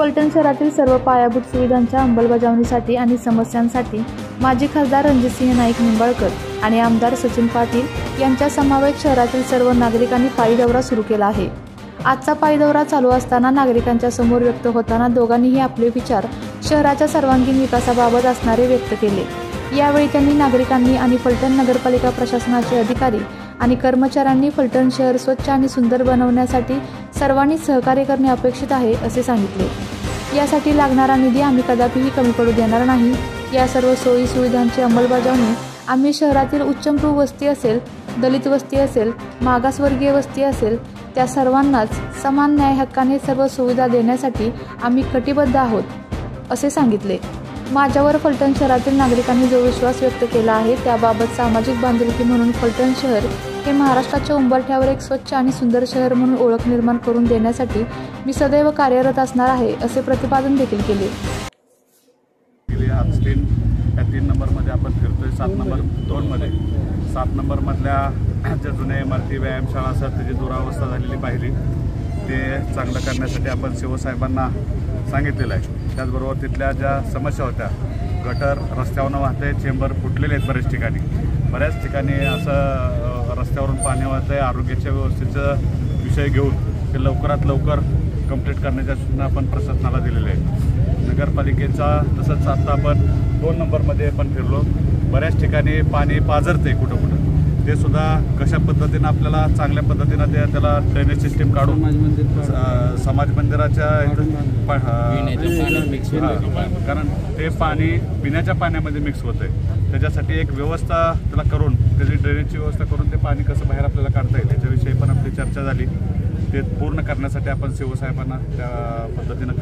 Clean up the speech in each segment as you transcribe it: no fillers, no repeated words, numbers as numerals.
फलटण शहरातील सर्व पायाभूत सुविधांच्या अंमलबजावणीसाठी आणि समस्यांसाठी माजी खासदार रणजितसिंह नाईक निंबाळकर आणि आमदार सचिन पाटील यांच्या समवेत शहरातील सर्व नागरिकांनी पायी दौरा सुरू केला आहे। आजचा पायी दौरा चालू असताना नागरिकांच्या समोर व्यक्त होताना दोघांनीही आपले विचार शहराच्या सर्वांगीण विकासाबाबत असणारे व्यक्त केले। यावेळी त्यांनी नागरिकांनी आणि फलटण नगरपालिका प्रशासनाचे अधिकारी आणि कर्मचाऱ्यांनी फलटण शहर स्वच्छ आणि सुंदर बनवण्यासाठी सर्वांनी सहकार्य करणे अपेक्षित आहे असे सांगितले। यासाठी लागणारा निधी आम्ही कदापिही कमी पडू देणार नाही। या सर्व सोयी सुविधांची अंमलबजावणी आम्ही शहरातील उच्चभ्रू वस्ती असेल, दलित वस्ती असेल, मागासवर्गीय वस्ती असेल, त्या सर्वांनाच समान न्याय हक्काने सर्व सुविधा देण्यासाठी आम्ही कटिबद्ध आहोत असे सांगितले। माझ्यावर फलटण शहरातील नागरिकांनी जो विश्वास व्यक्त केला आहे त्याबाबत सामाजिक बांधिलकी म्हणून फलटण शहर हे महाराष्ट्राच्या उंबरठ्यावर एक स्वच्छ आणि सुंदर शहर म्हणून ओळख निर्माण करून देण्यासाठी मी सदैव कार्यरत असणार आहे असे प्रतिपादन देखील केले। आज 3 नंबरमध्ये आपण फिरतोय 7 नंबर 2 मध्ये 7 नंबर मधल्या ज्या जुन्या इमारती व्यायामशाळा असतात त्याची दुरावस्था झालेली पाहिली ते चांगलं करण्यासाठी आपण शिवसाहेबांना सांगितलेलं आहे। त्याचबरोबर तिथल्या ज्या समस्या होत्या गटर रस्त्यावरून वाहते, चेंबर फुटलेले आहेत बऱ्याच ठिकाणी असं रस्त्यावरून पाणी वाहतंय। आरोग्याच्या व्यवस्थेचा विषय घेऊन ते लवकरात लवकर कंप्लीट करण्याच्या सूचना आपण प्रशासनाला दिलेल्या आहेत। नगरपालिकेचा तसंच आता आपण 2 नंबरमध्ये आपण फिरलो, बऱ्याच ठिकाणी पाणी पाझरते कुठं ते सुद्धा कशा पद्धतीनं आपल्याला चांगल्या पद्धतीनं त्याला ड्रेनेज सिस्टीम काढून समाज मंदिराच्या कारण ते पाणी पिण्याच्या पाण्यामध्ये मिक्स होतं आहे। त्याच्यासाठी एक व्यवस्था त्याला करून त्याची ड्रेनेजची व्यवस्था करून ते पाणी कसं बाहेर आपल्याला काढता येईल त्याच्याविषयी पण आपली चर्चा झाली। ते पूर्ण करण्यासाठी आपण शिवसाहेबांना त्या पद्धतीनं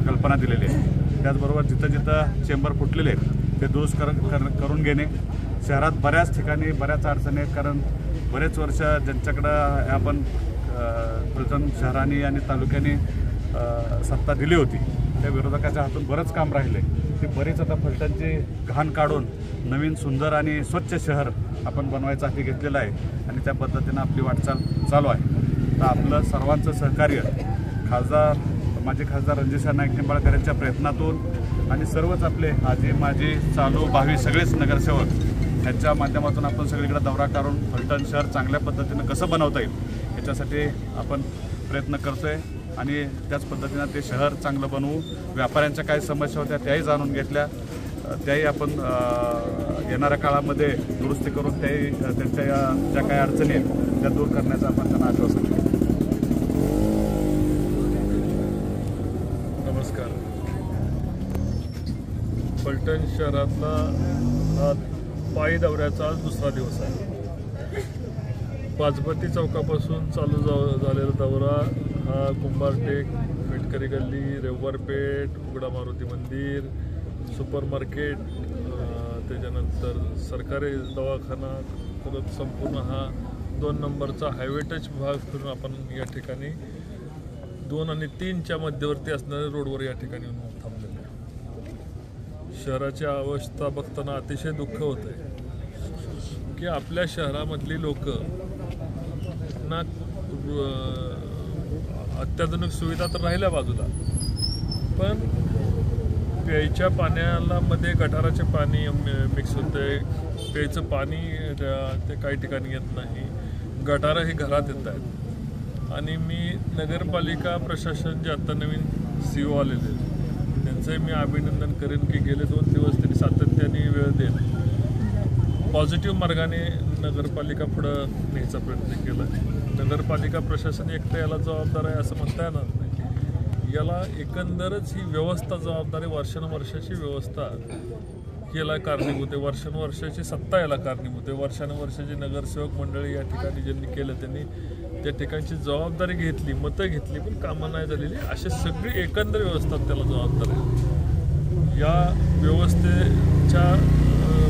कल्पना दिलेली आहे। त्याचबरोबर जिथं चेंबर फुटलेले आहेत ते दुरुस्त करून घेणे। शहरात बऱ्याच ठिकाणी बऱ्याच अडचणी आहेत कारण बरेच वर्ष ज्यांच्याकडं आपण फलटण शहराने आणि तालुक्याने सत्ता दिली होती त्या विरोधकाच्या हातून बरंच काम राहिले ते बरेच आता फलटणची घाण काढून नवीन सुंदर आणि स्वच्छ शहर आपण बनवायचा हाती घेतलेला आहे आणि त्या पद्धतीनं आपली वाटचाल चालू आहे। तर आपलं सर्वांचं सहकार्य माजी खासदार रणजितसिंह नाईक निंबाळकर यांच्या प्रयत्नातून आणि सर्वच आपले आजी माजी चालू भावी सगळेच नगरसेवक यांच्या माध्यमातून आपण सगळीकडे दौरा करून फलटण शहर चांगल्या पद्धतीनं कसं बनवता येईल याच्यासाठी आपण प्रयत्न करतोय आणि त्याच पद्धतीनं ते शहर चांगलं बनवू। व्यापाऱ्यांच्या काही समस्या होत्या त्याही जाणून घेतल्या, त्याही आपण येणाऱ्या काळामध्ये दुरुस्ती करून त्याही त्यांच्या ज्या काही अडचणी आहेत त्या दूर करण्याचं आपण त्यांना आश्वासन दिलं। नमस्कार। फलटण शहरातला पायी दौऱ्याचा आज दुसरा दिवस आहे। पाचपती चौकापासून चालू झालेला दौरा हा कुंभारटेक, मेटकरी गल्ली, रेववारपेठ, उघडा मारुती मंदिर, सुपर मार्केट, त्याच्यानंतर सरकारी दवाखाना करत संपूर्ण हा 2 नंबरचा हायवे टच भाग फिरून आपण या ठिकाणी 2 आणि 3च्या मध्यवर्ती असणाऱ्या रोडवर या ठिकाणी येऊन थांबलेले आहे। शहराची अवस्था बघताना अतिशय दुःख होत आहे की आपल्या शहरामधली लोक ना अत्याधुनिक सुविधा तर राहिल्या बाजूला पण प्यायच्या पाण्याला मध्ये गटाराचे पाणी मिक्स होते, प्यायचं पाणी ते काही ठिकाणी येत नाही, गटारही घरात येत आहेत। आणि मी नगरपालिका प्रशासन जे आता नवीन CEO आलेले त्यांचंही मी अभिनंदन करेन की गेले 2 दिवस त्यांनी सातत्याने वेळ देत पॉझिटिव्ह मार्गाने नगरपालिका पुढं न्यायचा प्रयत्न केला। नगरपालिका प्रशासन एकटं याला जबाबदार आहे असं म्हणता येणार नाही, याला एकंदरच ही व्यवस्था जबाबदारी वर्षानुवर्षाची व्यवस्था याला कारणीभूत आहे, वर्षानुवर्षाची सत्ता याला कारणीभूत आहे। वर्षानुवर्षाची नगरसेवक मंडळी या ठिकाणी ज्यांनी केलं त्यांनी त्या ठिकाणची जबाबदारी घेतली, मतं घेतली पण कामं नाही झालेली, अशी सगळी एकंदर व्यवस्था त्याला जबाबदार आहे। या व्यवस्थेच्या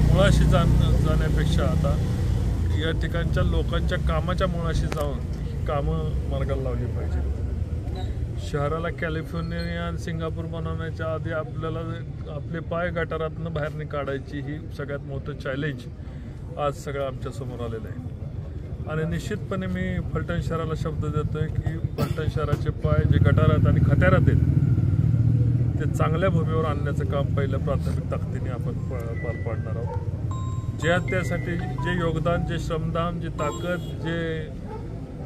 मुळाशी जाण्यापेक्षा आता या ठिकाणच्या लोकांच्या कामाच्या मुळाशी जाऊन कामं मार्गाला लावली पाहिजे। शहराला कॅलिफोर्निया आणि सिंगापूर बनवण्याच्या आधी आपल्याला आपले पाय गटारातनं बाहेर नाही काढायची ही सगळ्यात मोठं चॅलेंज आज सगळं आमच्यासमोर आलेलं आहे। आणि निश्चितपणे मी फलटण शहराला शब्द देतोय की फलटण शहराचे पाय जे गटारात आणि खत्यारात आहेत ते चांगल्या भूमीवर आणण्याचं काम पहिल्या प्राथमिक ताकदीने आपण पार पाडणार आहोत। त्यासाठी जे योगदान, जे श्रमदान, जे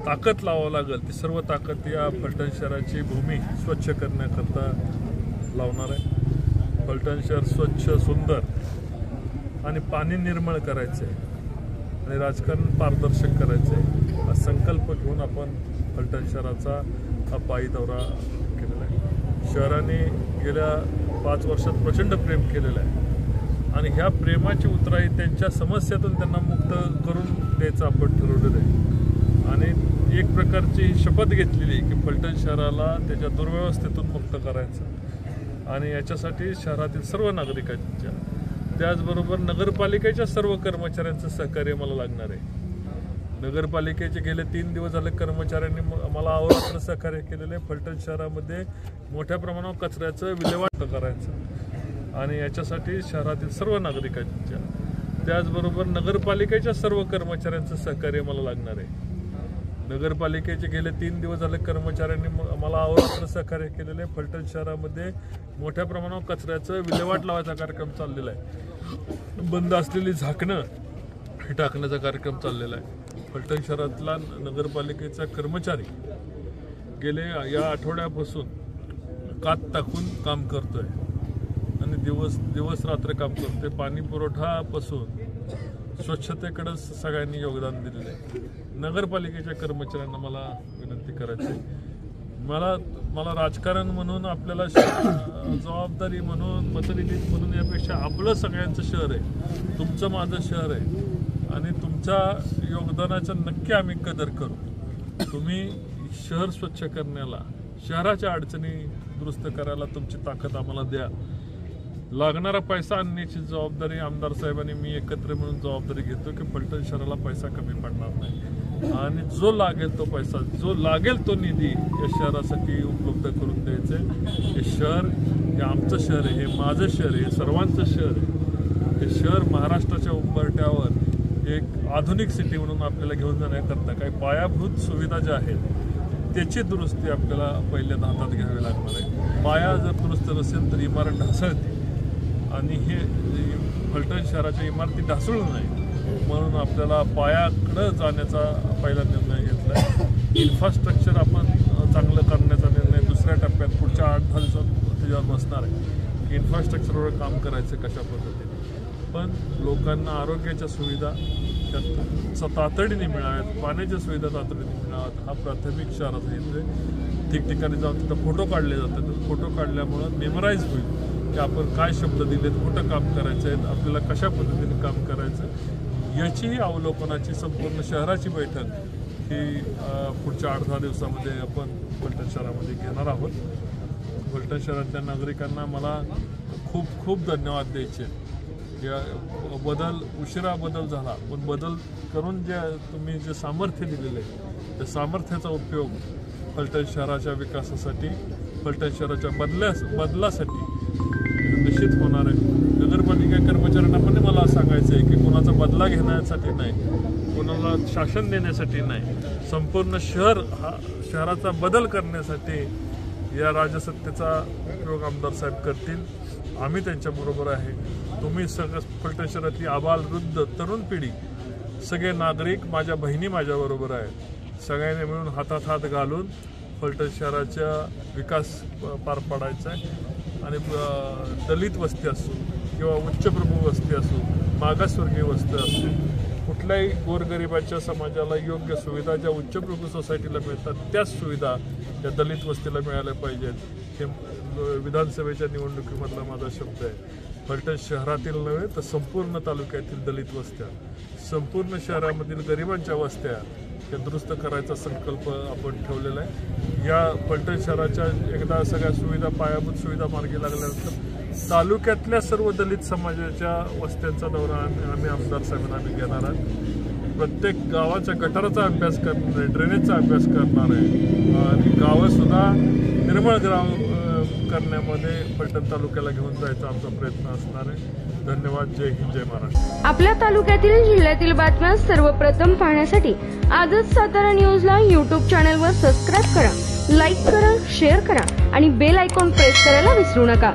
ताकद लावावं लागेल ती सर्व ताकद या फलटण शहराची भूमी स्वच्छ करण्याकरता लावणार आहे। फलटण शहर स्वच्छ, सुंदर आणि पाणी निर्मळ करायचं आहे आणि राजकारण पारदर्शक करायचं आहे हा संकल्प घेऊन आपण फलटण शहराचा हा पायी दौरा केलेला आहे। शहराने गेल्या 5 वर्षात प्रचंड प्रेम केलेलं आहे आणि ह्या प्रेमाची उतराई त्यांच्या समस्यातून त्यांना मुक्त करून द्यायचं आपण ठरवलेलं आहे आणि एक प्रकारची शपथ घेतलेली आहे की फलटण शहराला त्याच्या दुर्व्यवस्थेतून मुक्त करायचं आणि याच्यासाठी शहरातील सर्व नागरिकांच्या, त्याचबरोबर नगरपालिकेच्या सर्व कर्मचाऱ्यांचं सहकार्य मला लागणार आहे। नगरपालिकेचे गेले 3 दिवस झाले कर्मचाऱ्यांनी मला अहोरात्र सहकार्य केलेलं आहे। फलटण शहरामध्ये मोठ्या प्रमाणावर कचऱ्याचं विल्हेवाट करायचं आणि याच्यासाठी शहरातील सर्व नागरिकांच्या, त्याचबरोबर नगरपालिकेच्या सर्व कर्मचाऱ्यांचं सहकार्य मला लागणार आहे। नगरपालिकेचे गेले 3 दिवस झाले कर्मचाऱ्यांनी मला अहोरात्र सहकार्य केलेलं आहे। फलटण शहरामध्ये मोठ्या प्रमाणावर कचऱ्याचं विल्हेवाट लावायचा कार्यक्रम चाललेला आहे। बंद असलेली झाकणं हे टाकण्याचा कार्यक्रम चाललेला आहे। फलटण शहरातला नगरपालिकेचा कर्मचारी गेले या आठवड्यापासून कात टाकून काम करतोय आणि दिवस रात्र काम करतोय। पाणी पुरवठापासून स्वच्छतेकडे सगळ्यांनी योगदान दिलेलं आहे। नगरपालिकेच्या कर्मचाऱ्यांना मला विनंती करायची, मला राजकारण म्हणून आपल्याला जबाबदारी म्हणून मतनिधीत म्हणून यापेक्षा आपलं सगळ्यांचं शहर आहे, तुमचं माझं शहर आहे आणि तुमच्या योगदानाचा नक्की आम्ही कदर करू। तुम्ही शहर स्वच्छ करण्याला, शहराच्या अडचणी दुरुस्त करायला तुमची ताकद आम्हाला द्या। लागणारा पैसा आणण्याची जबाबदारी आमदार साहेबांनी मी एकत्र मिळून जबाबदारी घेतो की फलटण शहराला पैसा कमी पडणार नाही आणि जो लागेल तो पैसा, जो लागेल तो निधी या शहरासाठी उपलब्ध करून द्यायचे। हे शहर हे आमचं शहर आहे, हे माझं शहर आहे, हे सर्वांचं शहर आहे। हे शहर महाराष्ट्राच्या उंबरठ्यावर एक आधुनिक सिटी म्हणून आपल्याला घेऊन जाण्याकरता काही पायाभूत सुविधा ज्या आहेत त्याची दुरुस्ती आपल्याला पहिल्यांदा हातात घ्यावी लागणार आहे। पाया जर दुरुस्त नसेल तर इमारत ढासळते आणि हे फलटण शहराच्या इमारती ढासळू नये म्हणून आपल्याला पायाकडं जाण्याचा पहिला निर्णय घेतला आहे। इन्फ्रास्ट्रक्चर आपण चांगलं करण्याचा निर्णय दुसऱ्या टप्प्यात पुढच्या 8-10 दिवसात त्याच्यावर बसणार आहे की इन्फ्रास्ट्रक्चरवर काम करायचं कशा पद्धतीने, पण लोकांना आरोग्याच्या सुविधा तातडीने मिळाव्यात, पाण्याच्या सुविधा तातडीने मिळाव्यात हा प्राथमिक शहराचा हेतू आहे। ठिकठिकाणी जाऊन तिथं फोटो काढले जातात, फोटो काढल्यामुळं मेमराईज होईल की आपण काय शब्द दिलेत, कुठं काम करायचं आहे, आपल्याला कशा पद्धतीने काम करायचं याचीही अवलोकनाची संपूर्ण शहराची बैठक ही पुढच्या 8-10 दिवसामध्ये आपण फलटण शहरामध्ये घेणार आहोत। फलटण शहरातल्या नागरिकांना मला खूप खूप धन्यवाद द्यायचे। या उशिरा बदल झाला पण बदल करून तुम्ही जे सामर्थ्य दिलेलं आहे त्या सामर्थ्याचा उपयोग फलटण शहराच्या विकासासाठी, फलटण शहराच्या बदलासाठी निश्चित होणार आहे। नगरपालिका कर्मचाऱ्यांना पण मला सांगायचं आहे की कोणाचा बदला घेण्यासाठी नाही, कोणाला शासन देण्यासाठी नाही, संपूर्ण शहराचा बदल करण्यासाठी या राजसत्तेचा उपयोग आमदार साहेब करतील। आम्ही त्यांच्याबरोबर आहे। तुम्ही सगळं फलटण शहरातली आबाल, वृद्ध, तरुण पिढी, सगळे नागरिक, माझ्या बहिणी माझ्याबरोबर आहेत। सगळ्यांनी मिळून हातात हात घालून फलटण शहराचा विकास पार पाडायचा आहे आणि दलित वस्ती असो किंवा उच्चप्रभू वस्ती असो, मागासवर्गीय वस्ती असो, कुठल्याही गोरगरिबाच्या समाजाला योग्य सुविधा ज्या उच्चप्रभू सोसायटीला मिळतात त्याच सुविधा त्या दलित वस्तीला मिळाल्या पाहिजेत। हे विधानसभेच्या निवडणुकीमधला माझा शब्द आहे। फलटण शहरातील नव्हे तर संपूर्ण तालुक्यातील दलित वस्त्या, संपूर्ण शहरामधील गरिबांच्या वस्त्या त्या दुरुस्त करायचा संकल्प आपण ठेवलेला आहे। या फलटण शहराच्या एकदा सगळ्या सुविधा, पायाभूत सुविधा मार्गी लागल्यानंतर तालुक्यातल्या सर्व दलित समाजाच्या वस्त्यांचा दौरा आम्ही आमदार साहेबांना आम्ही घेणार आहोत। प्रत्येक गावाच्या गटाराचा अभ्यास करणार आहे, ड्रेनेजचा अभ्यास करणार आहे आणि गावंसुद्धा निर्मळ गाव करण्यामध्ये फलटण तालुक्याला घेऊन जायचा आमचा प्रयत्न असणार आहे। धन्यवाद। जय हिंद, जय महाराष्ट्र। आपल्या तालुक्यातील जिल्ह्यातील बातम्या सर्वप्रथम पाहण्यासाठी आजच सातारा न्यूजला YouTube चॅनलवर सबस्क्राईब करा। लाईक करा, शेअर करा आणि बेल आयकॉन प्रेस करायला विसरू नका.